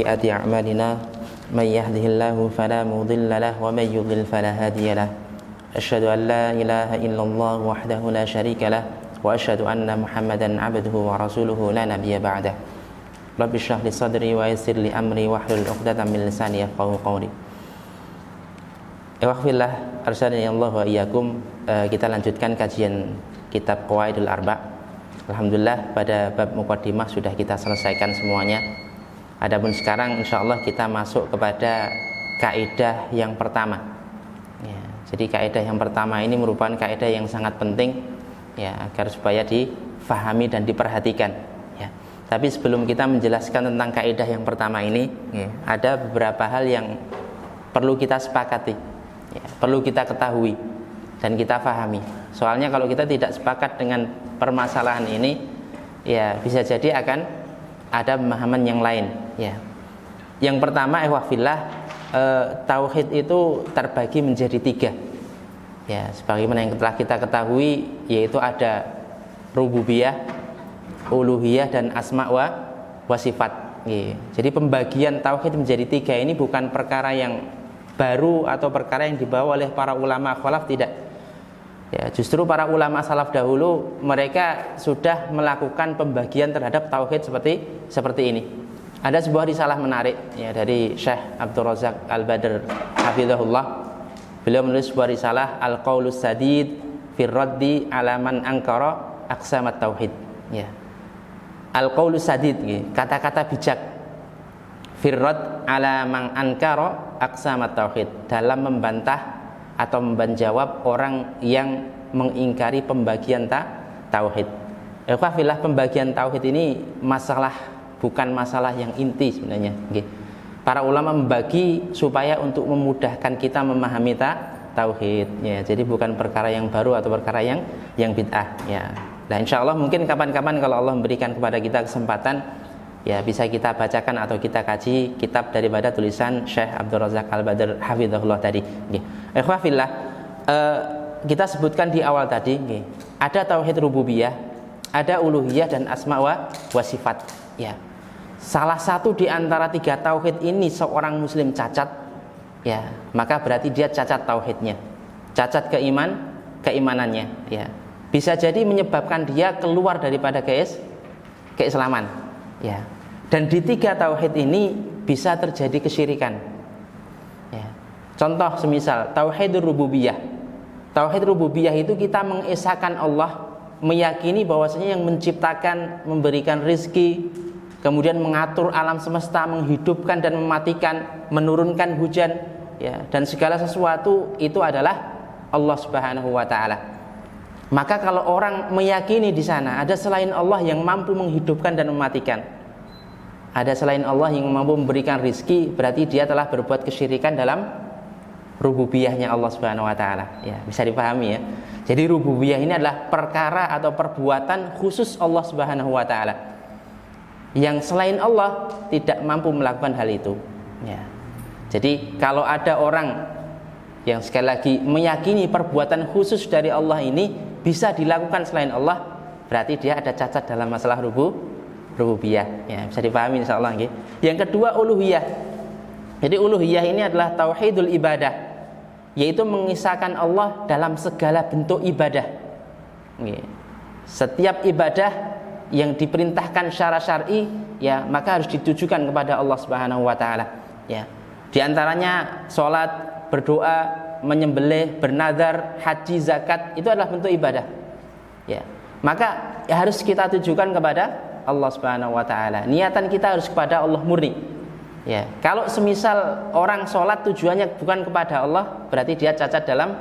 سيئات أعمالنا من يهده الله فلا مضل له ومن يضلل فلا هادي له أشهد أن لا إله إلا الله وحده لا شريك له وأشهد أن محمدا عبده ورسوله لا نبي بعده رب اشرح لي صدري ويسر لي أمري واحلل عقدة من لساني يفقهوا قولي. Ikhwafillah arsyadani Allah wa iyyakum. Kita lanjutkan kajian kitab Qawaidul Arba'. Alhamdulillah pada bab muqaddimah sudah kita selesaikan semuanya. Adapun sekarang insyaallah kita masuk kepada kaidah yang pertama. Ya, jadi kaidah yang pertama ini merupakan kaidah yang sangat penting ya, agar supaya difahami dan diperhatikan ya. Tapi sebelum kita menjelaskan tentang kaidah yang pertama ini ya, ada beberapa hal yang perlu kita sepakati ya, perlu kita ketahui dan kita pahami. Soalnya kalau kita tidak sepakat dengan permasalahan ini ya, bisa jadi akan ada pemahaman yang lain ya. Yang pertama ikhwafillah, tauhid itu terbagi menjadi 3 ya, sebagaimana yang telah kita ketahui, yaitu ada rububiyah, uluhiyah dan asma wa sifat ya. Jadi pembagian tauhid menjadi 3 ini bukan perkara yang baru atau perkara yang dibawa oleh para ulama khalaf, tidak ya, justru para ulama salaf dahulu mereka sudah melakukan pembagian terhadap tauhid seperti ini. Ada sebuah risalah menarik ya, dari Syekh Abdul Razak Al-Badr hafizahullah. Beliau menulis sebuah risalah Al-Qaulus Sadid fi Raddi ala man ankara aqsamat tauhid ya. Al-Qaulus Sadid ya, kata-kata bijak firrad ala man ankara aqsamat tauhid, dalam membantah atau menjawab orang yang mengingkari pembagian tauhid. Ikhwafillah, pembagian tauhid ini bukan masalah yang inti sebenarnya. Para ulama membagi supaya untuk memudahkan kita memahami tauhid ya. Jadi bukan perkara yang baru atau perkara yang bid'ah ya. Nah, insyaallah mungkin kapan-kapan kalau Allah memberikan kepada kita kesempatan ya, bisa kita bacakan atau kita kaji kitab daripada tulisan Syekh Abdul Razak Al-Badr hafizahullah tadi. Ikhwafillah, kita sebutkan di awal tadi, ada tauhid rububiyah, ada uluhiyah dan asma wa sifat. Ya. Salah satu di antara 3 tauhid ini seorang muslim cacat, ya, maka berarti dia cacat tauhidnya, cacat keimanannya. Ya. Bisa jadi menyebabkan dia keluar daripada keislaman. Ya. Dan di 3 tauhid ini bisa terjadi kesyirikan ya. Contoh semisal tauhid rububiyah. Tauhid rububiyah itu kita mengesahkan Allah, meyakini bahwasanya yang menciptakan, memberikan rizki, kemudian mengatur alam semesta, menghidupkan dan mematikan, menurunkan hujan ya, dan segala sesuatu itu adalah Allah Subhanahu wa taala. Maka kalau orang meyakini di sana ada selain Allah yang mampu menghidupkan dan mematikan, ada selain Allah yang mampu memberikan rizki, berarti dia telah berbuat kesyirikan dalam rububiyahnya Allah Subhanahu wa taala. Ya, bisa dipahami ya. Jadi rububiyah ini adalah perkara atau perbuatan khusus Allah Subhanahu wa taala. Yang selain Allah tidak mampu melakukan hal itu. Ya. Jadi kalau ada orang yang sekali lagi meyakini perbuatan khusus dari Allah ini bisa dilakukan selain Allah, berarti dia ada cacat dalam masalah rububiyah ya, bisa dipahami insyaallah nggih. Yang kedua uluhiyah. Jadi uluhiyah ini adalah tauhidul ibadah, yaitu mengisahkan Allah dalam segala bentuk ibadah. Nggih. Setiap ibadah yang diperintahkan secara syar'i ya, maka harus ditujukan kepada Allah Subhanahu wa taala ya. Di antaranya salat, berdoa, menyembelih, bernazar, haji, zakat, itu adalah bentuk ibadah. Ya. Maka ya, harus kita tujukan kepada Allah Subhanahu wa taala. Niatan kita harus kepada Allah murni. Ya. Kalau semisal orang sholat tujuannya bukan kepada Allah, berarti dia cacat dalam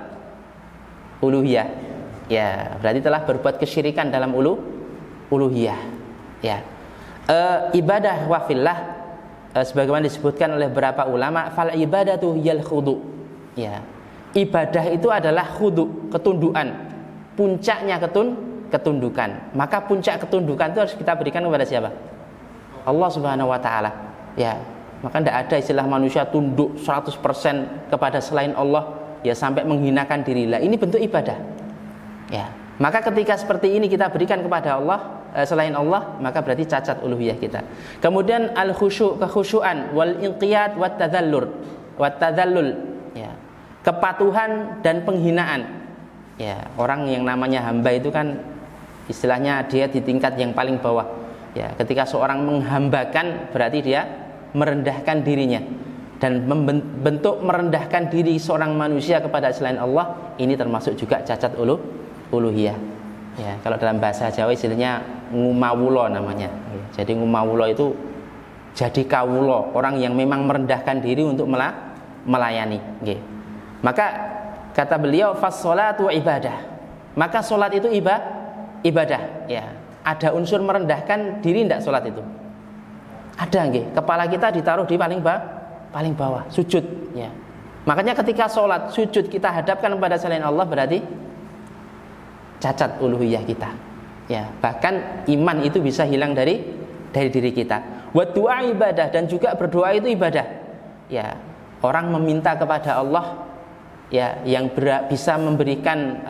uluhiyah. Ya, berarti telah berbuat kesyirikan dalam uluhiyah. Ya. Ibadah wafillah sebagaimana disebutkan oleh beberapa ulama, fal ibadatu hiyal khudu. Ya. Ibadah itu adalah khudu, ketundukan. Puncaknya ketundukan. Maka puncak ketundukan itu harus kita berikan kepada siapa? Allah Subhanahu wa taala. Ya. Maka tidak ada istilah manusia tunduk 100% kepada selain Allah ya sampai menghinakan dirilah. Ini bentuk ibadah. Ya. Maka ketika seperti ini kita berikan kepada Allah, selain Allah, maka berarti cacat uluhiyah kita. Kemudian kekhusyuan, wal inqiyad wat tadzallul, ya. Kepatuhan dan penghinaan. Ya, orang yang namanya hamba itu kan istilahnya dia di tingkat yang paling bawah. Ya, ketika seorang menghambakan berarti dia merendahkan dirinya. Dan bentuk merendahkan diri seorang manusia kepada selain Allah ini termasuk juga cacat uluhiyah. Ya, kalau dalam bahasa Jawa istilahnya ngumawulo namanya. Jadi ngumawulo itu jadi kawulo, orang yang memang merendahkan diri untuk melayani. Maka kata beliau fas-sholatu ibadah. Maka sholat itu ibadah. Ya, ada unsur merendahkan diri tidak sholat itu? Ada nggih. Kepala kita ditaruh di paling bawah, sujud. Ya. Makanya ketika sholat sujud kita hadapkan kepada selain Allah berarti cacat uluhiyah kita. Ya, bahkan iman itu bisa hilang dari diri kita. Wa du'a ibadah, dan juga berdoa itu ibadah. Ya, orang meminta kepada Allah ya yang bisa memberikan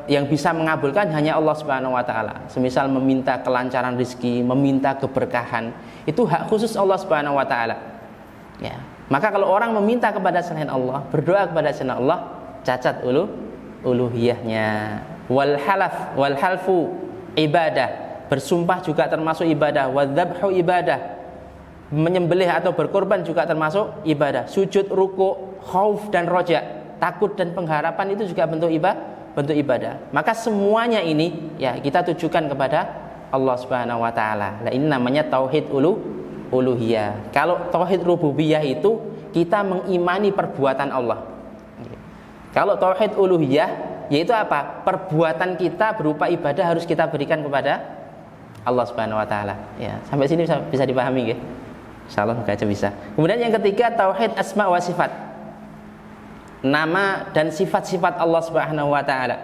yang bisa mengabulkan hanya Allah Subhanahu wa taala. Semisal meminta kelancaran rezeki, meminta keberkahan, itu hak khusus Allah Subhanahu wa taala. Ya. Maka kalau orang meminta kepada selain Allah, berdoa kepada selain Allah, cacat uluhiyahnya. Wal halfu ibadah, bersumpah juga termasuk ibadah. Wadzabhu ibadah, menyembelih atau berkorban juga termasuk ibadah. Sujud, ruku, khauf dan roja, takut dan pengharapan itu juga bentuk ibadah. Maka semuanya ini ya kita tujukan kepada Allah Subhanahu wa taala. Nah, ini namanya tauhid uluhiyah. Kalau tauhid rububiyah itu kita mengimani perbuatan Allah. Kalau tauhid uluhiyah yaitu apa? Perbuatan kita berupa ibadah harus kita berikan kepada Allah Subhanahu wa taala. Ya, sampai sini bisa dipahami nggih? Insyaallah semoga bisa. Kemudian yang ketiga tauhid asma wa sifat. Nama dan sifat-sifat Allah Subhanahu wa taala.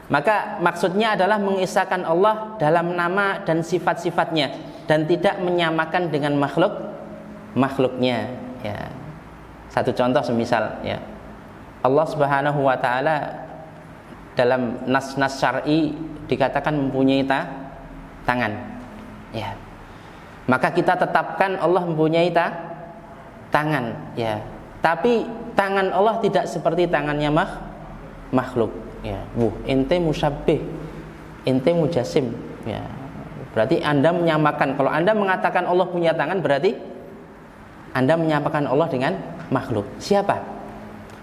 Maka maksudnya adalah mengisahkan Allah dalam nama dan sifat-sifatnya dan tidak menyamakan dengan makhluknya. Ya. Satu contoh semisal ya. Allah Subhanahu wa taala dalam nas-nas syar'i dikatakan mempunyai tangan. Ya. Maka kita tetapkan Allah mempunyai tangan, ya. Tapi tangan Allah tidak seperti tangannya makhluk, ya. Ente musyabbih, ente mujasim, ya. Berarti Anda menyamakan. Kalau Anda mengatakan Allah punya tangan berarti Anda menyamakan Allah dengan makhluk. Siapa?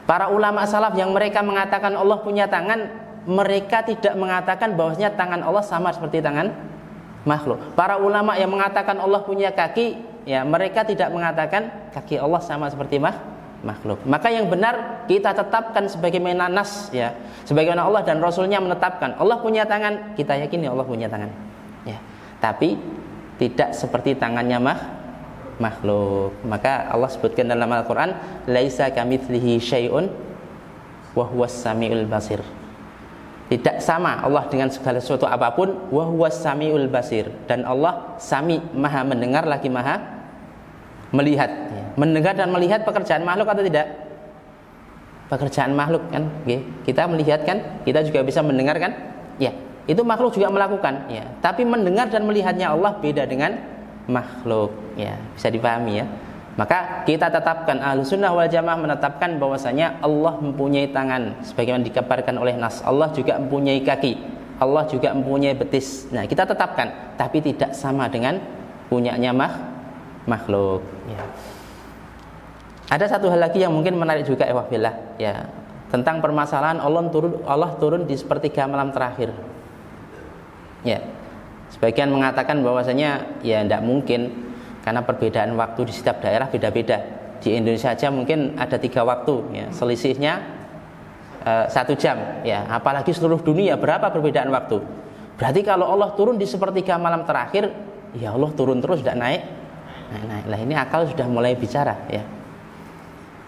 Para ulama salaf yang mereka mengatakan Allah punya tangan, mereka tidak mengatakan bahwasanya tangan Allah sama seperti tangan makhluk. Para ulama yang mengatakan Allah punya kaki, ya mereka tidak mengatakan kaki Allah sama seperti makhluk. Maka yang benar kita tetapkan sebagaimana nas, ya, sebagaimana Allah dan Rasulnya menetapkan Allah punya tangan, kita yakini Allah punya tangan, ya. Tapi tidak seperti tangannya makhluk. Maka Allah sebutkan dalam Al-Quran, laisa kamitslihi syai'un wa huwas samiul basir. Tidak sama Allah dengan segala sesuatu apapun, wa huwas samiul basir, dan Allah sami, maha mendengar lagi maha melihat. Mendengar dan melihat pekerjaan makhluk atau tidak? Pekerjaan makhluk kan, kita melihat kan, kita juga bisa mendengar kan, ya. Itu makhluk juga melakukan, ya. Tapi mendengar dan melihatnya Allah beda dengan makhluk, ya. Bisa dipahami ya. Maka kita tetapkan, Ahlussunnah wal Jamaah menetapkan bahwasanya Allah mempunyai tangan sebagaimana dikabarkan oleh nas. Allah juga mempunyai kaki, Allah juga mempunyai betis. Nah, kita tetapkan, tapi tidak sama dengan punyanya makhluk, ya. Ada satu hal lagi yang mungkin menarik juga ya, tentang permasalahan Allah turun di sepertiga malam terakhir. Ya, sebagian mengatakan bahwasanya ya tidak mungkin karena perbedaan waktu di setiap daerah beda-beda. Di Indonesia saja mungkin ada 3 waktu, ya, selisihnya 1 jam, ya. Apalagi seluruh dunia berapa perbedaan waktu? Berarti kalau Allah turun di sepertiga malam terakhir, ya Allah turun terus tidak naik. Lah ini akal sudah mulai bicara, ya.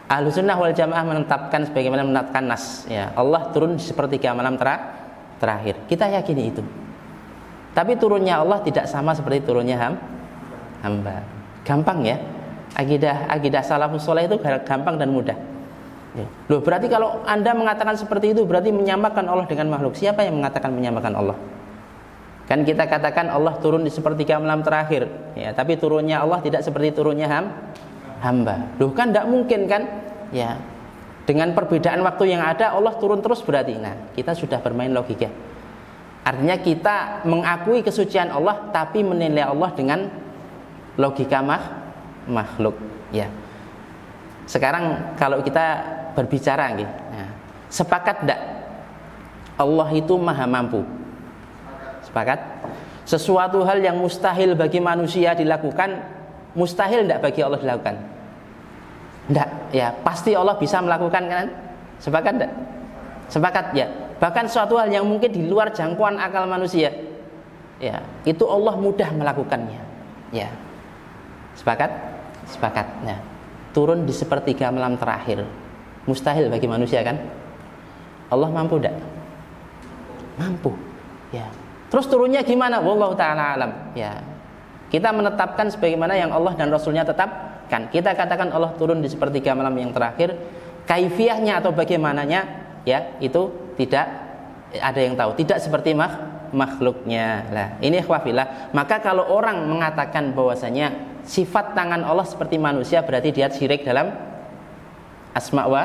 Ahlussunnah wal Jamaah menetapkan sebagaimana menetapkan nas, ya. Allah turun di sepertiga malam terakhir. Kita yakini itu. Tapi turunnya Allah tidak sama seperti turunnya hamba. Gampang ya. Akidah salafus saleh itu gampang dan mudah. Ya. Loh, berarti kalau Anda mengatakan seperti itu berarti menyamakan Allah dengan makhluk. Siapa yang mengatakan menyamakan Allah? Kan kita katakan Allah turun di sepertiga malam terakhir, ya, tapi turunnya Allah tidak seperti turunnya hamba. Loh, kan tidak mungkin kan? Ya, dengan perbedaan waktu yang ada Allah turun terus berarti. Nah, kita sudah bermain logika. Artinya kita mengakui kesucian Allah tapi menilai Allah dengan logika makhluk. Ya. Sekarang kalau kita berbicara, nah, sepakat tidak Allah itu maha mampu? Sepakat? Sesuatu hal yang mustahil bagi manusia dilakukan, mustahil tidak bagi Allah dilakukan? Tidak, ya pasti Allah bisa melakukan kan? Sepakat tidak? Sepakat ya. Bahkan suatu hal yang mungkin di luar jangkauan akal manusia, ya itu Allah mudah melakukannya. Ya, sepakat? Sepakat. Nah, turun di sepertiga malam terakhir, mustahil bagi manusia kan? Allah mampu tidak? Mampu. Ya. Terus turunnya gimana? Wallahu ta'ala alam. Ya. Kita menetapkan sebagaimana yang Allah dan Rasulnya tetapkan. Kita katakan Allah turun di sepertiga malam yang terakhir. Kaifiahnya atau bagaimananya, ya itu tidak ada yang tahu. Tidak seperti makhluknya. Lah, ini ikhwafillah. Maka kalau orang mengatakan bahwasanya sifat tangan Allah seperti manusia, berarti dia syirik dalam asma wa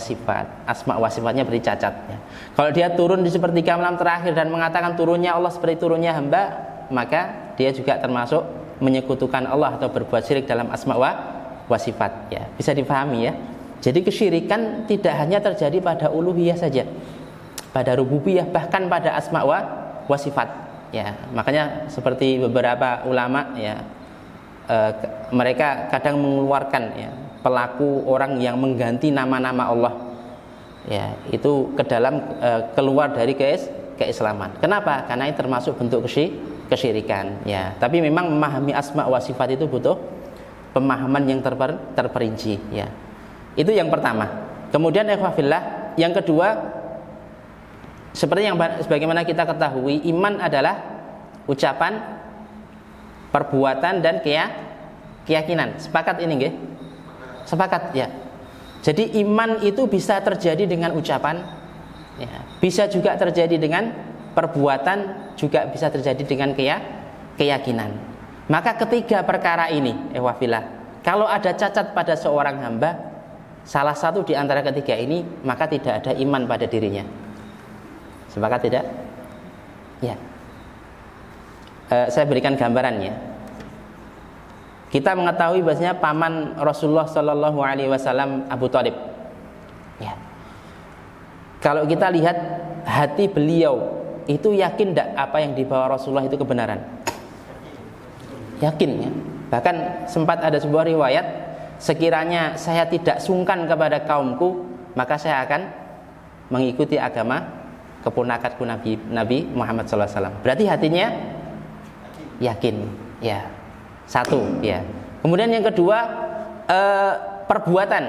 sifat. Asma wa sifatnya berarti cacat, ya. Kalau dia turun di sepertiga malam terakhir dan mengatakan turunnya Allah seperti turunnya hamba, maka dia juga termasuk menyekutukan Allah atau berbuat syirik dalam asma wa sifat, ya. Bisa dipahami ya. Jadi kesyirikan tidak hanya terjadi pada uluhiyah saja, pada rububiyah, bahkan pada asma wa sifat, ya. Makanya seperti beberapa ulama, ya, mereka kadang mengeluarkan, ya, pelaku orang yang mengganti nama-nama Allah, ya, itu ke dalam keluar dari keislaman. Kenapa? Karena ini termasuk bentuk kesyirikan, ya. Tapi memang memahami asma wa sifat itu butuh pemahaman yang terperinci, ya. Itu yang pertama. Kemudian ikhwafillah, yang kedua, seperti yang sebagaimana kita ketahui, iman adalah ucapan, perbuatan dan keyakinan. Sepakat ini nggih? Sepakat, ya. Jadi iman itu bisa terjadi dengan ucapan, ya, bisa juga terjadi dengan perbuatan, juga bisa terjadi dengan keyakinan. Maka ketiga perkara ini, ikhwafillah, kalau ada cacat pada seorang hamba, salah satu di antara ketiga ini, maka tidak ada iman pada dirinya. Sepakat tidak? Ya. Saya berikan gambarannya. Kita mengetahui bahasanya paman Rasulullah Shallallahu Alaihi Wasallam Abu Thalib. Ya. Kalau kita lihat hati beliau, itu yakin tidak apa yang dibawa Rasulullah itu kebenaran? Yakin, ya. Bahkan sempat ada sebuah riwayat, sekiranya saya tidak sungkan kepada kaumku, maka saya akan mengikuti agama keponakanku Nabi Muhammad SAW. Berarti hatinya yakin, ya. Satu, ya. Kemudian yang kedua, perbuatan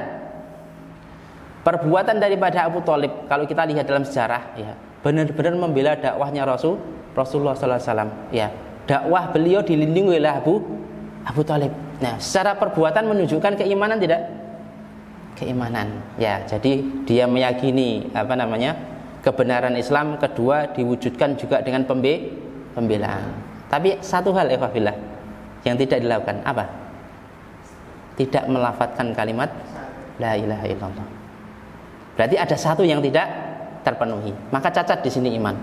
daripada Abu Thalib. Kalau kita lihat dalam sejarah, ya, benar-benar membela dakwahnya Rasulullah SAW. Ya, dakwah beliau dilindungi oleh Abu Thalib. Nah, secara perbuatan menunjukkan keimanan tidak? Keimanan, ya. Jadi dia meyakini kebenaran Islam. Kedua, diwujudkan juga dengan pembelaan. Tapi satu hal, ikhwafillah, yang tidak dilakukan apa? Tidak melafadzkan kalimat la ilaha illallah. Berarti ada satu yang tidak terpenuhi. Maka cacat di sini iman.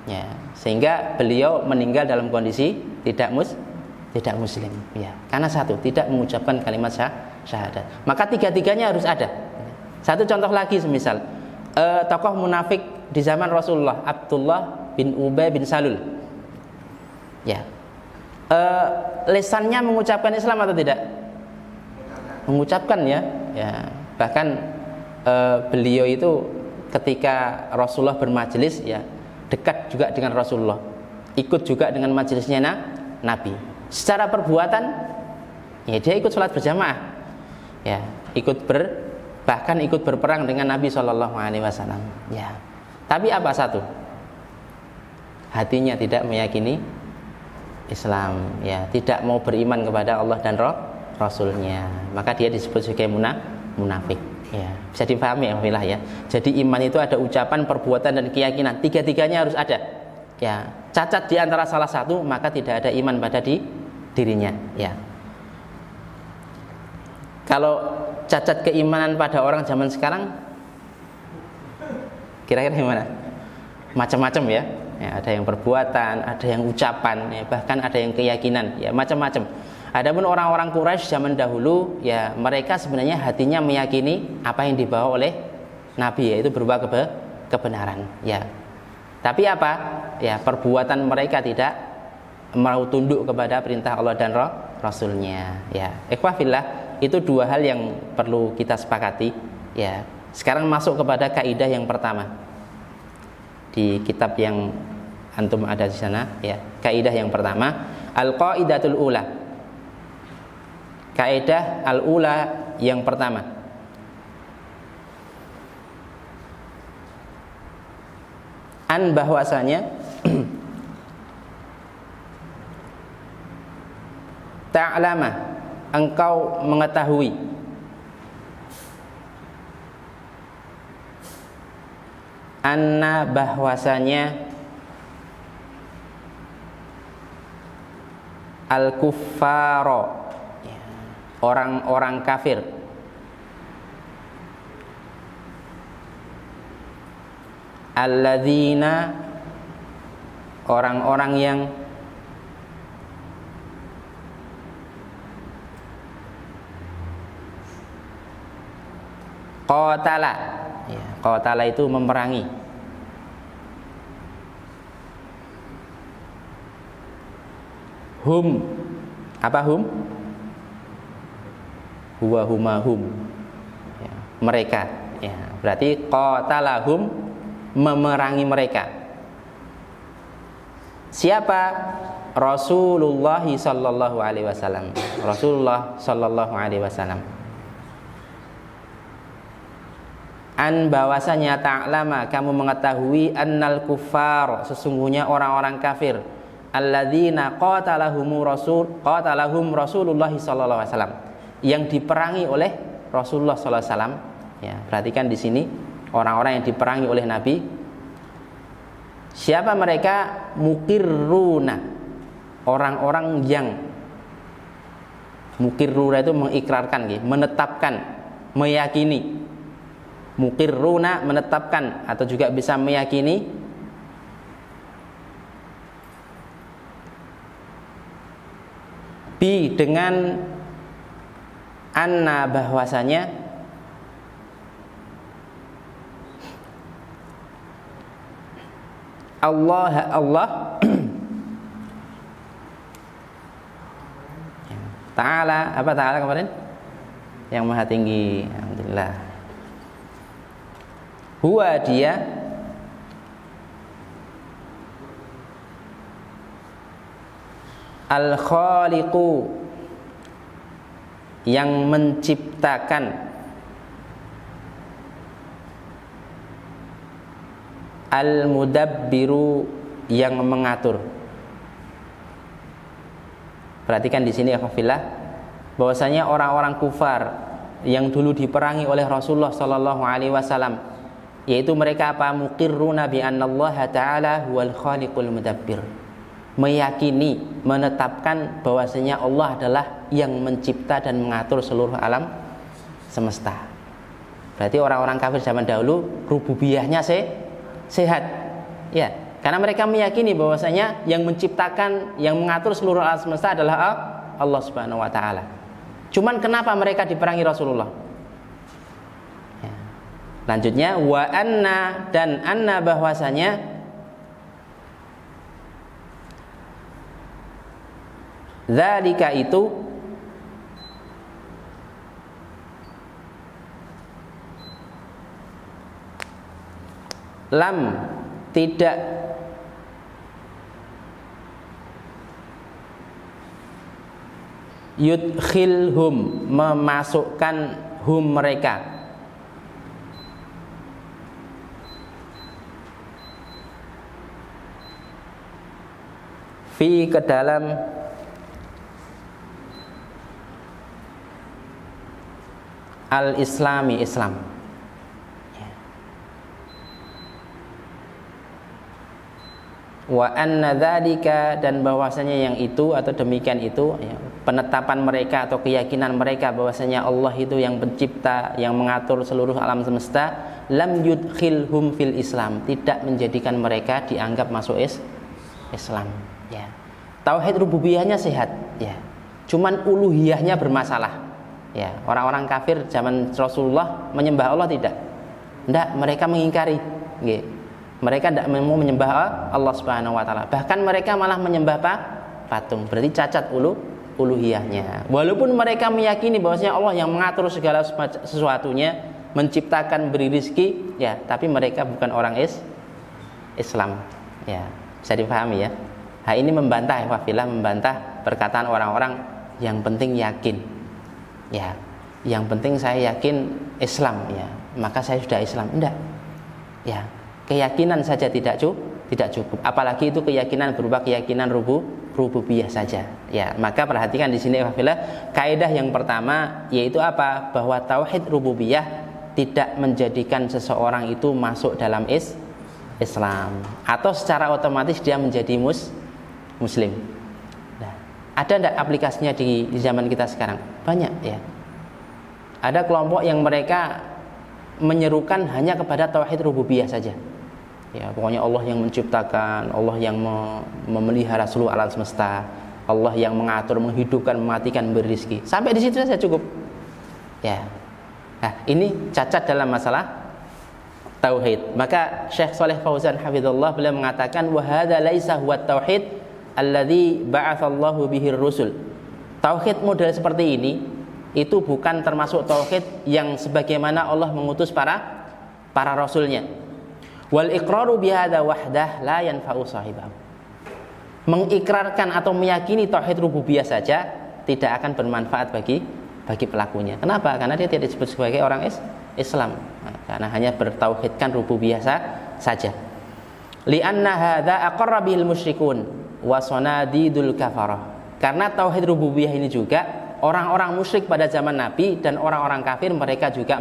Ya, sehingga beliau meninggal dalam kondisi tidak muslim, ya. Karena satu, tidak mengucapkan kalimat syahadat. Maka tiga-tiganya harus ada. Satu contoh lagi, semisal tokoh munafik di zaman Rasulullah, Abdullah bin Ubay bin Salul. Ya. Lesannya mengucapkan Islam atau tidak? Mengucapkan, ya. Ya. Bahkan beliau itu ketika Rasulullah bermajelis, ya, dekat juga dengan Rasulullah, ikut juga dengan majelisnya Nabi. Secara perbuatan, ya, dia ikut sholat berjamaah, ya, bahkan ikut berperang dengan Nabi SAW, ya. Tapi apa satu? Hatinya tidak meyakini Islam, ya, tidak mau beriman kepada Allah dan Rasulnya. Maka dia disebut sebagai munafik. Ya, bisa dipahami, ya. Jadi iman itu ada ucapan, perbuatan dan keyakinan. Tiga-tiganya harus ada. Ya, cacat di antara salah satu, maka tidak ada iman pada dirinya, ya. Kalau cacat keimanan pada orang zaman sekarang, kira-kira gimana? Macam-macam ya. Ya, ada yang perbuatan, ada yang ucapan, ya, bahkan ada yang keyakinan, ya macam-macam. Adapun orang-orang Quraisy zaman dahulu, ya mereka sebenarnya hatinya meyakini apa yang dibawa oleh Nabi, yaitu berupa kebenaran, ya. Tapi apa? Ya perbuatan mereka tidak mau tunduk kepada perintah Allah dan Rasulnya, ya. Ikhwah fillah, itu dua hal yang perlu kita sepakati, ya. Sekarang masuk kepada kaidah yang pertama di kitab yang antum ada di sana, ya. Kaidah yang pertama, al-qaidatul ula. Kaidah al-ula yang pertama. An bahwasanya ta'lama, engkau mengetahui, anna bahwasanya al-kuffaro, orang-orang kafir, alladzina, orang-orang yang qatala, ya, qatala itu memerangi. Hum, apa hum? Huwa huma hum, ya, mereka, ya, berarti qatalahum, memerangi mereka. Siapa? Rasulullah sallallahu alaihi wasallam. Rasulullah sallallahu alaihi wasallam. An bahwasanya ta'lama, kamu mengetahui, annal kuffar, sesungguhnya orang-orang kafir, alladzina qatalahum Rasulullah sallallahu alaihi wasallam, yang diperangi oleh Rasulullah sallallahu alaihi wasallam, ya. Perhatikan di sini orang-orang yang diperangi oleh Nabi. Siapa mereka? Mukirruna, orang-orang yang mukirruna itu mengikrarkan, menetapkan, meyakini. Mukirruna menetapkan atau juga bisa meyakini, bi dengan anna bahwasanya Allah Ta'ala, apa Ta'ala kemarin? Yang maha tinggi, alhamdulillah. Huwa, dia, al-khaliqu, yang menciptakan, al-mudabbiru, yang mengatur. Perhatikan di sini ya khafillah, bahwasanya orang-orang kufar yang dulu diperangi oleh Rasulullah sallallahu alaihi wasallam, yaitu mereka apa? Muqirruna bi annallaha ta'ala huwal khaliqul mudabbir, meyakini, menetapkan bahwasanya Allah adalah yang mencipta dan mengatur seluruh alam semesta. Berarti orang-orang kafir zaman dahulu rububiyahnya sehat, ya, karena mereka meyakini bahwasanya yang menciptakan, yang mengatur seluruh alam semesta adalah Allah Subhanahu wa taala. Cuman kenapa mereka diperangi Rasulullah? Ya. Lanjutnya, wa anna, dan anna bahwasanya dzalika itu lam, tidak yudkhilhum, memasukkan hum, mereka, fi, ke dalam, al-islami, Islam. wa anna dzalika, dan bahwasanya yang itu atau demikian itu ya, penetapan mereka atau keyakinan mereka bahwasanya Allah itu yang pencipta, yang mengatur seluruh alam semesta, lam yudkhilhum fil Islam, tidak menjadikan mereka dianggap masuk Islam ya. Tauhid rububiyahnya sehat ya, cuman uluhiyahnya bermasalah ya. Orang-orang kafir zaman Rasulullah menyembah Allah tidak, mereka mengingkari nggih. Mereka tidak mau menyembah Allah Subhanahu wa taala. Bahkan mereka malah menyembah patung. Berarti cacat uluhiyahnya. Walaupun mereka meyakini bahwasanya Allah yang mengatur segala sesuatunya, menciptakan, beri rizki, ya, tapi mereka bukan orang Islam. Ya, bisa dipahami ya. Nah, ini membantah membantah perkataan orang-orang yang penting yakin. Ya, yang penting saya yakin Islam ya, maka saya sudah Islam. Enggak. Ya. Keyakinan saja tidak cukup, apalagi itu keyakinan berupa keyakinan rububiyah saja. Ya, maka perhatikan di sini kaidah yang pertama yaitu apa? Bahwa tauhid rububiyah tidak menjadikan seseorang itu masuk dalam Islam atau secara otomatis dia menjadi muslim. Nah, ada enggak aplikasinya di zaman kita sekarang? Banyak ya. Ada kelompok yang mereka menyerukan hanya kepada tauhid rububiyah saja. Ya, pokoknya Allah yang menciptakan, Allah yang memelihara seluruh alam semesta, Allah yang mengatur, menghidupkan, mematikan, beri rezeki. Sampai di situ saja cukup. Ya. Nah, ini cacat dalam masalah tauhid. Maka Syekh Shalih Fauzan hafizallahu beliau mengatakan wa hadza laisa huwa tauhid alladzi ba'atsallahu bihir rusul. Tauhid model seperti ini itu bukan termasuk tauhid yang sebagaimana Allah mengutus para rasulnya. Wal iqraru bihadza wahdah la yanfa'u sahibahu. Mengikrarkan atau meyakini tauhid rububiyah saja tidak akan bermanfaat bagi pelakunya. Kenapa? Karena dia tidak disebut sebagai orang Islam. Nah, karena hanya bertauhidkan rububiyah saja. Li'anna hadza aqarra bihil musyrikun wa sanadidul kafarah. Karena tauhid rububiyah ini juga orang-orang musyrik pada zaman Nabi dan orang-orang kafir mereka juga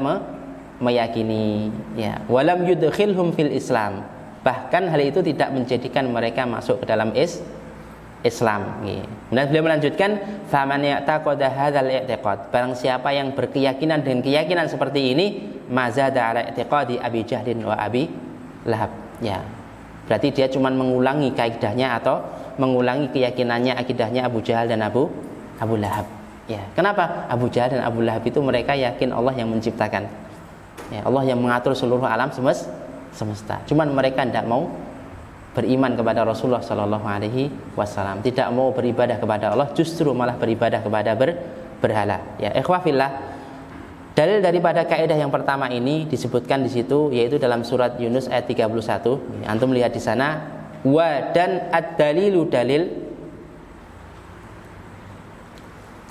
meyakini ya, walam yudkhilhum fil Islam, bahkan hal itu tidak menjadikan mereka masuk ke dalam Islam. Kemudian beliau melanjutkan, faman ya'taqada hadzal i'tiqad, barang siapa yang berkeyakinan dengan keyakinan seperti ini, mazada ala i'tiqadi Abi Jahlin wa Abi Lahab. Ya, berarti dia cuma mengulangi kaidahnya atau mengulangi keyakinannya, akidahnya Abu Jahal dan Abu Lahab. Ya, kenapa? Abu Jahal dan Abu Lahab itu mereka yakin Allah yang menciptakan. Ya, Allah yang mengatur seluruh alam semesta. Cuman mereka tidak mau beriman kepada Rasulullah Sallallahu Alaihi Wasallam, tidak mau beribadah kepada Allah, justru malah beribadah kepada berhala. Ya, ikhwafillah. Dalil daripada kaidah yang pertama ini disebutkan di situ, yaitu dalam surat Yunus ayat 31. Antum lihat di sana, wa dan ad-dalilu dalil.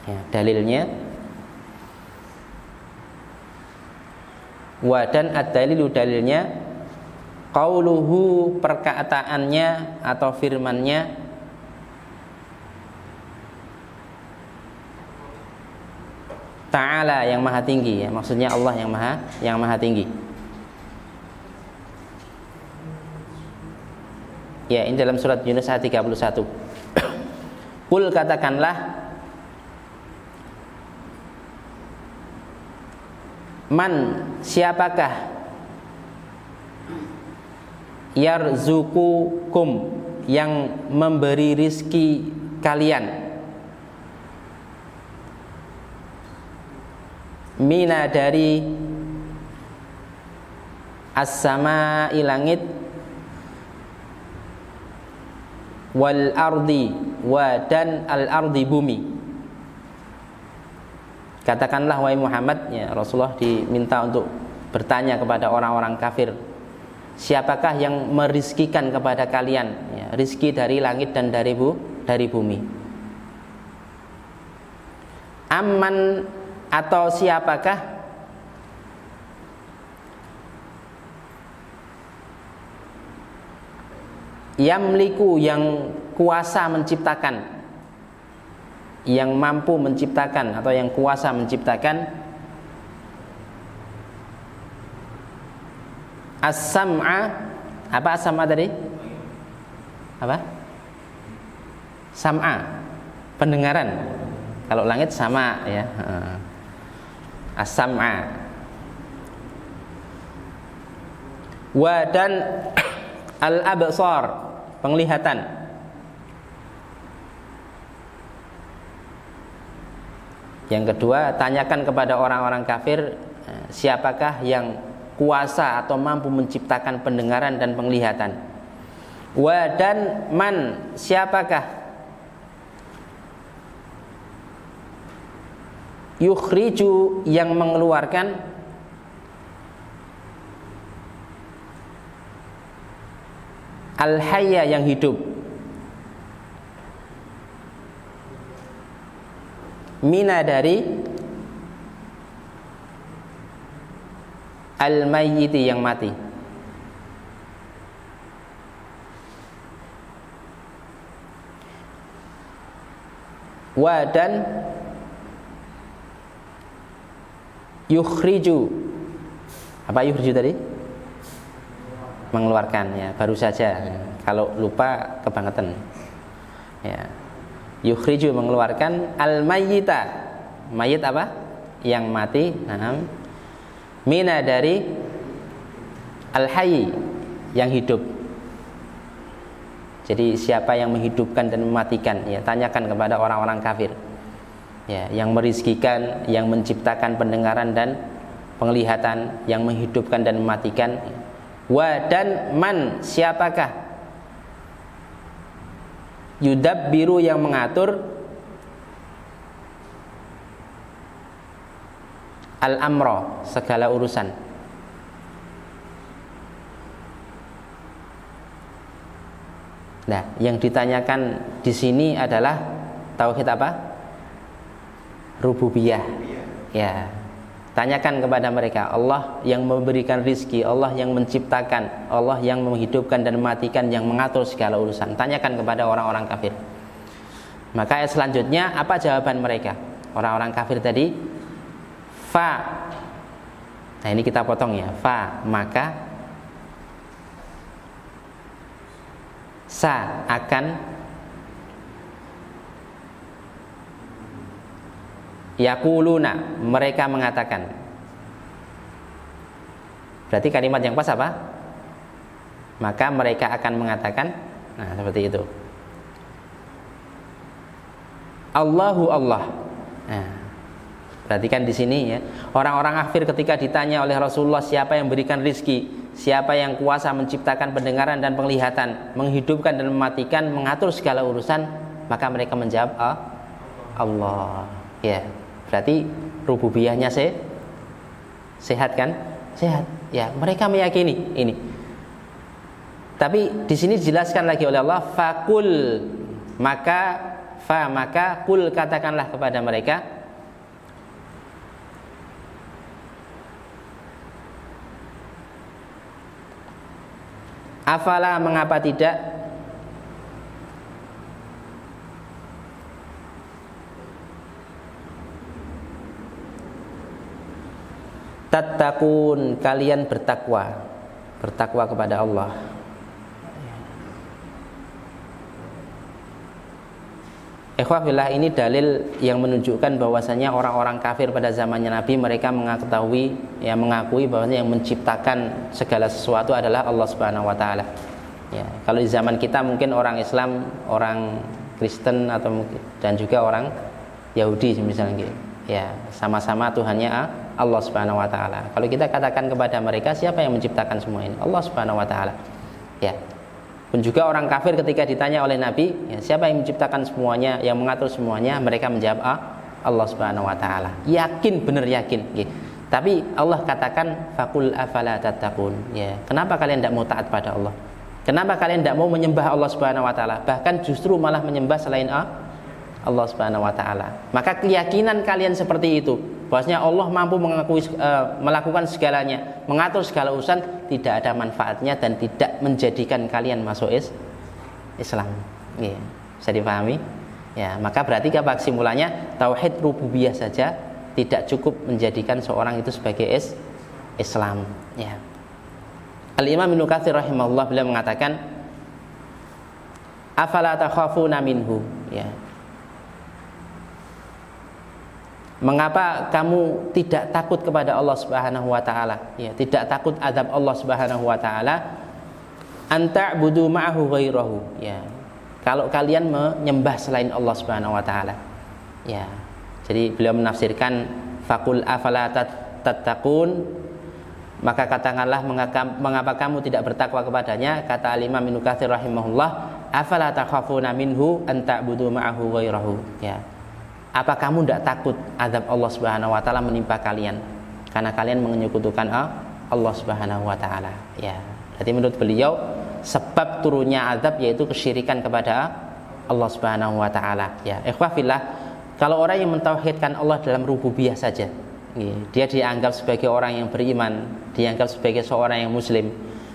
Ya, dalilnya wa dan ad-dalilu dalilnya qauluhu perkataannya atau firmannya ta'ala yang maha tinggi ya, maksudnya Allah yang maha tinggi. Ya, ini dalam surat Yunus ayat 31. Qul katakanlah, man siapakah yarzuqukum yang memberi rizki kalian mina dari as-sama'i langit wal ardi wa dan al ardi bumi. Katakanlah wahai Muhammad, ya Rasulullah diminta untuk bertanya kepada orang-orang kafir, siapakah yang merizkikan kepada kalian ya, rizki dari langit dan dari bumi? Amman atau siapakah yamliku yang kuasa menciptakan, yang mampu menciptakan atau yang kuasa menciptakan as-sam'a, apa as-sam'a tadi? apa? Sam'a, pendengaran. Kalau langit sama ya. As-sam'a. Wa dan al-absar, penglihatan. Yang kedua, tanyakan kepada orang-orang kafir, siapakah yang kuasa atau mampu menciptakan pendengaran dan penglihatan. Wa dan man, siapakah yukhriju, yang mengeluarkan al-hayya, yang hidup, mina, dari al-mayyiti, yang mati. Wa dan yukhriju, apa yukhriju tadi? Mengeluarkan ya, baru saja. Kalau lupa kebangetan. Ya. Yukhriju, mengeluarkan al-mayyita, mayit apa? Yang mati. Mina, dari al-hayy, yang hidup. Jadi siapa yang menghidupkan dan mematikan? Ya, tanyakan kepada orang-orang kafir. Ya, yang merizkikan, yang menciptakan pendengaran dan penglihatan, yang menghidupkan dan mematikan. Wa dan man, siapakah yudabbiru, yang mengatur al-amra, segala urusan. Nah, yang ditanyakan di sini adalah tauhid apa? Rububiyah. Ya. Tanyakan kepada mereka, Allah yang memberikan rizki, Allah yang menciptakan, Allah yang menghidupkan dan mematikan, yang mengatur segala urusan. Tanyakan kepada orang-orang kafir. Maka ayat selanjutnya, apa jawaban mereka? Orang-orang kafir tadi, fa. Nah, ini kita potong ya. Fa, maka, sa, akan, yaquluna, mereka mengatakan. Berarti kalimat yang pas apa? Maka mereka akan mengatakan. Nah, seperti itu. Allahu Allah. Nah, perhatikan di sini ya. Orang-orang kafir ketika ditanya oleh Rasulullah, siapa yang berikan rizki, siapa yang kuasa menciptakan pendengaran dan penglihatan, menghidupkan dan mematikan, mengatur segala urusan, maka mereka menjawab Allah. Ya, berarti rububiyahnya sehat kan? Sehat. Ya, mereka meyakini ini. Tapi di sini dijelaskan lagi oleh Allah, fakul, maka kul, katakanlah kepada mereka, afala, mengapa tidak, tattaqun, kalian bertakwa kepada Allah. Ikhwafillah, ini dalil yang menunjukkan bahwasanya orang-orang kafir pada zamannya Nabi, mereka mengakui bahwasanya yang menciptakan segala sesuatu adalah Allah Subhanahu wa taala. Ya, kalau di zaman kita mungkin orang Islam, orang Kristen dan juga orang Yahudi misalnya gitu. Ya, sama-sama Tuhannya Allah Subhanahu wa taala. Kalau kita katakan kepada mereka, siapa yang menciptakan semua ini? Allah Subhanahu wa taala. Ya. Pun juga orang kafir ketika ditanya oleh Nabi, ya, siapa yang menciptakan semuanya, yang mengatur semuanya, mereka menjawab Allah Subhanahu wa taala. Yakin, benar yakin. Ya. Tapi Allah katakan, faqul afala tattaqun. Ya, kenapa kalian tidak mau taat pada Allah? Kenapa kalian tidak mau menyembah Allah Subhanahu wa taala? Bahkan justru malah menyembah selain Allah Subhanahu wa taala. Maka keyakinan kalian seperti itu, bahwasanya Allah mampu melakukan segalanya, mengatur segala urusan, tidak ada manfaatnya dan tidak menjadikan kalian masuk Islam. Ya, bisa dipahami? Ya, maka berarti apa kesimpulannya? Tauhid rububiyah saja tidak cukup menjadikan seorang itu sebagai Islam. Ya. Al-Imam Ibnu Katsir rahimahullah beliau mengatakan, Afala takhafuna minhu, ya. Mengapa kamu tidak takut kepada Allah Subhanahu wa taala? Ya, tidak takut azab Allah Subhanahu wa taala. Anta'budu ma'ahu ghairahu, ya. Kalau kalian menyembah selain Allah Subhanahu wa taala. Ya. Jadi beliau menafsirkan faqul afala tattaqun, maka katakanlah mengapa kamu tidak bertakwa kepadanya. Kata Al-Imam Ibnu Katsir rahimahullah, afala takhafuna minhu anta'budu ma'ahu ghairahu, ya. Apa kamu tidak takut azab Allah Subhanahu wa taala menimpa kalian karena kalian menyekutukan Allah Subhanahu wa taala, ya. Jadi menurut beliau sebab turunnya azab yaitu kesyirikan kepada Allah Subhanahu wa taala, ya. Ikhwah fillah, kalau orang yang mentauhidkan Allah dalam rububiyah saja, dia dianggap sebagai orang yang beriman, dianggap sebagai seorang yang muslim,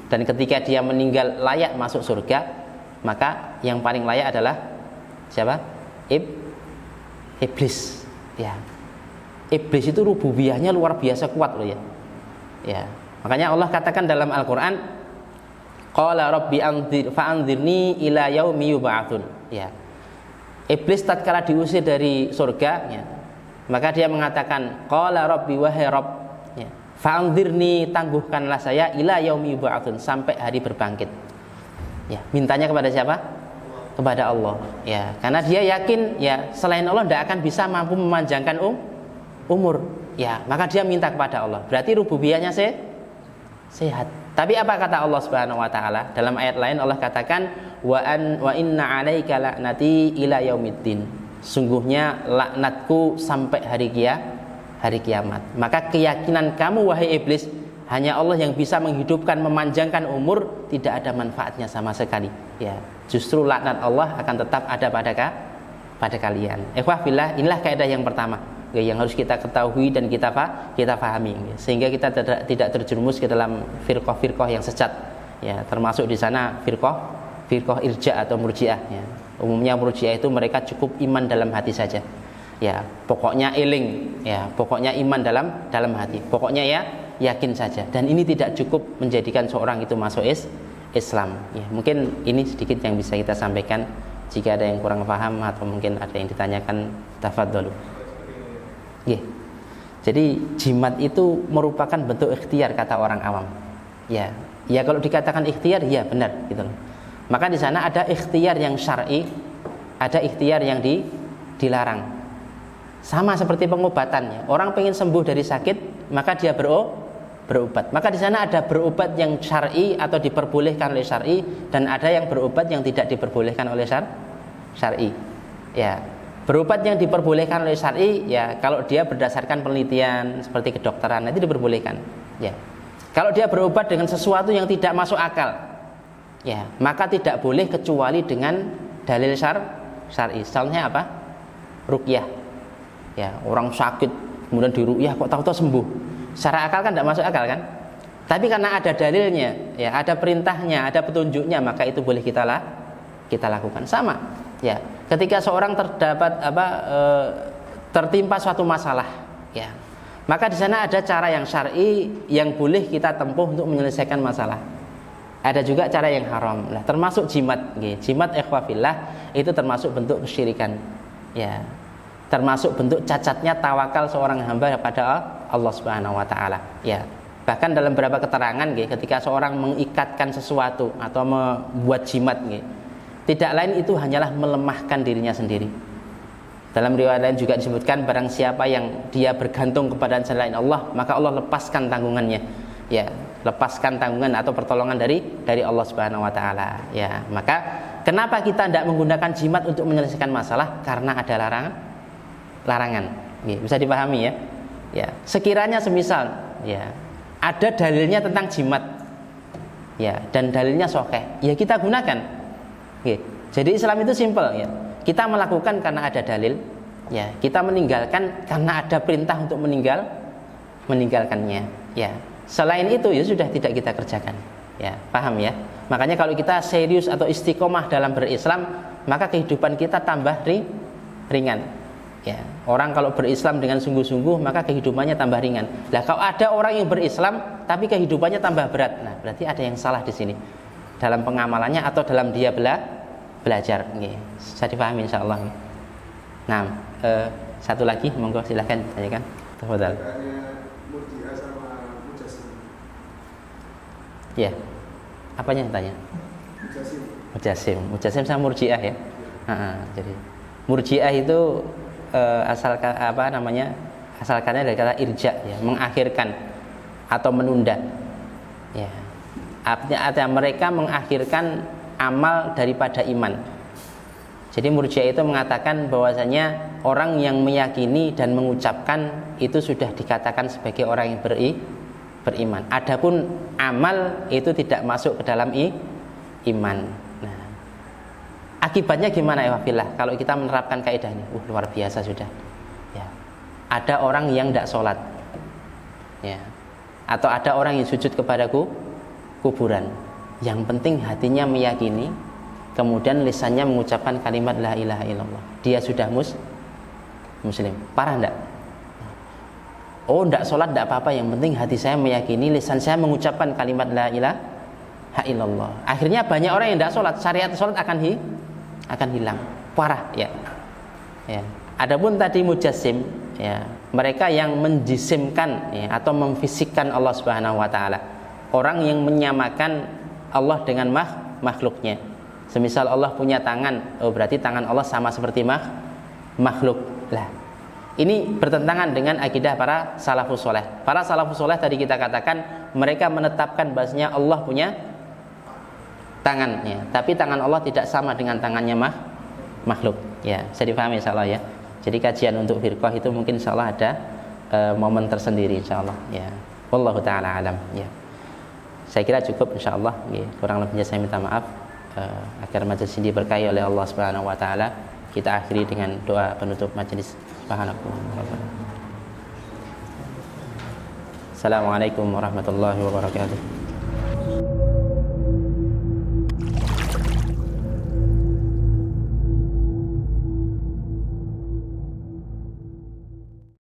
dan ketika dia meninggal layak masuk surga, maka yang paling layak adalah siapa? Iblis, ya. Iblis itu rububiyahnya luar biasa kuat loh, ya. Ya. Makanya Allah katakan dalam Al-Qur'an, qala rabbi fa'anzirni ila yaumi yub'atsun, ya. Iblis tatkala diusir dari surga, ya, maka dia mengatakan qala rabbi wahai rabb, ya, fa'anzirni, tangguhkanlah saya ila yaumi yub'atsun, sampai hari berbangkit. Ya, mintanya kepada siapa? Kepada Allah, ya, karena dia yakin, ya, selain Allah tidak akan bisa mampu memanjangkan umur, ya, maka dia minta kepada Allah. Berarti rububiyahnya sehat. Tapi apa kata Allah Subhanahu wa taala? Dalam ayat lain Allah katakan wa inna 'alaika la'nati ila yaumiddin. Sungguhnya laknatku sampai hari kiamat. Maka keyakinan kamu wahai iblis, hanya Allah yang bisa menghidupkan, memanjangkan umur, tidak ada manfaatnya sama sekali, ya. Justru laknat Allah akan tetap ada pada kalian. Ikhwah fillah, inilah kaidah yang pertama, ya, yang harus kita ketahui dan kita pahami, ya, sehingga kita tidak terjerumus ke dalam firqah-firqah yang sesat, ya, termasuk di sana firqah irja atau murji'ah, ya. Umumnya murji'ah itu mereka cukup iman dalam hati saja, ya, pokoknya eling, ya, pokoknya iman dalam hati, pokoknya ya yakin saja, dan ini tidak cukup menjadikan seorang itu masuk Islam, ya. Mungkin ini sedikit yang bisa kita sampaikan. Jika ada yang kurang paham atau mungkin ada yang ditanyakan, tafadhalu. Ya. Jadi jimat itu merupakan bentuk ikhtiar kata orang awam. Ya, ya, kalau dikatakan ikhtiar, ya benar gitu loh. Maka di sana ada ikhtiar yang syar'i, ada ikhtiar yang dilarang. Sama seperti pengobatannya. Orang pengen sembuh dari sakit, maka dia berobat. Maka di sana ada berobat yang syar'i atau diperbolehkan oleh syar'i, dan ada yang berobat yang tidak diperbolehkan oleh syar'i. Ya, berobat yang diperbolehkan oleh syar'i, ya, kalau dia berdasarkan penelitian seperti kedokteran, itu diperbolehkan. Ya. Kalau dia berobat dengan sesuatu yang tidak masuk akal, ya, maka tidak boleh kecuali dengan dalil syar'i. Misalnya apa? Ruqyah. Ya, orang sakit kemudian diruqyah kok tahu-tahu sembuh. Secara akal kan tidak masuk akal kan? Tapi karena ada dalilnya, ya, ada perintahnya, ada petunjuknya, maka itu boleh kita lakukan. Sama, ya. Ketika seorang tertimpa suatu masalah, ya, maka di sana ada cara yang syar'i yang boleh kita tempuh untuk menyelesaikan masalah. Ada juga cara yang haram. Nah, termasuk jimat, jimat ikhwah fillah itu termasuk bentuk kesyirikan, ya. Termasuk bentuk cacatnya tawakal seorang hamba pada Allah Subhanahu wa taala, ya. Bahkan dalam beberapa keterangan, ketika seorang mengikatkan sesuatu atau membuat jimat, tidak lain itu hanyalah melemahkan dirinya sendiri. Dalam riwayat lain juga disebutkan, barang siapa yang dia bergantung kepada selain Allah, maka Allah lepaskan tanggungannya, ya, lepaskan tanggungan atau pertolongan dari Allah Subhanahu wa taala, ya. Maka kenapa kita tidak menggunakan jimat untuk menyelesaikan masalah? Karena ada larangan. Bisa dipahami, ya. Ya, sekiranya semisal, ya, ada dalilnya tentang jimat, ya, dan dalilnya sahih, ya, kita gunakan. Jadi Islam itu simpel, ya. Kita melakukan karena ada dalil, ya. Kita meninggalkan karena ada perintah untuk meninggalkannya, ya. Selain itu, ya sudah tidak kita kerjakan, ya. Paham, ya? Makanya kalau kita serius atau istiqomah dalam berislam, maka kehidupan kita tambah ringan. Ya, orang kalau berislam dengan sungguh-sungguh, maka kehidupannya tambah ringan. Lah, kalau ada orang yang berislam tapi kehidupannya tambah berat, nah berarti ada yang salah di sini dalam pengamalannya atau dalam dia belajar. Nggih. Bisa dipahami insyaallah. Nah, satu lagi monggo silahkan tanyakan. Tafadhal. Murji'ah sama Mujassim. Ya. Apanya yang tanya? Mujassim sama Murji'ah ya. Jadi Murji'ah itu asalkannya dari kata irja ya, mengakhirkan atau menunda. Ya. Artinya mereka mengakhirkan amal daripada iman. Jadi Murji'ah itu mengatakan bahwasanya orang yang meyakini dan mengucapkan itu sudah dikatakan sebagai orang yang beriman. Adapun amal itu tidak masuk ke dalam iman. Nah, akibatnya gimana ya Wafillah? Kalau kita menerapkan kaidah ini, luar biasa sudah. Ya. Ada orang yang tidak sholat, ya. Atau ada orang yang sujud kepada kuburan. Yang penting hatinya meyakini, kemudian lisannya mengucapkan kalimat la ilaha illallah. Dia sudah muslim. Parah enggak? Oh, enggak sholat enggak apa-apa, yang penting hati saya meyakini, lisan saya mengucapkan kalimat la ilaha illallah. Akhirnya banyak orang yang enggak sholat, syariat sholat akan hilang. Parah ya. Ya. Adapun tadi mujassim, ya, mereka yang menjisimkan ya, atau memfisikkan Allah Subhanahu wa taala. Orang yang menyamakan Allah dengan makhluknya. Semisal Allah punya tangan, oh berarti tangan Allah sama seperti makhluk. Lah, ini bertentangan dengan akidah para salafus soleh. Para salafus soleh tadi kita katakan mereka menetapkan bahasanya Allah punya tangan, ya. Tapi tangan Allah tidak sama dengan tangannya makhluk. Ya, bisa dipahami insyaallah ya. Jadi kajian untuk firqah itu mungkin insyaallah ada momen tersendiri insyaallah. Ya, wallahu taala alam. Ya. Saya kira cukup insyaallah. Ya. Kurang lebihnya saya minta maaf. Agar majelis ini diberkahi oleh Allah Subhanahu wa taala. Kita akhiri dengan doa penutup majelis. Assalamualaikum warahmatullahi wabarakatuh.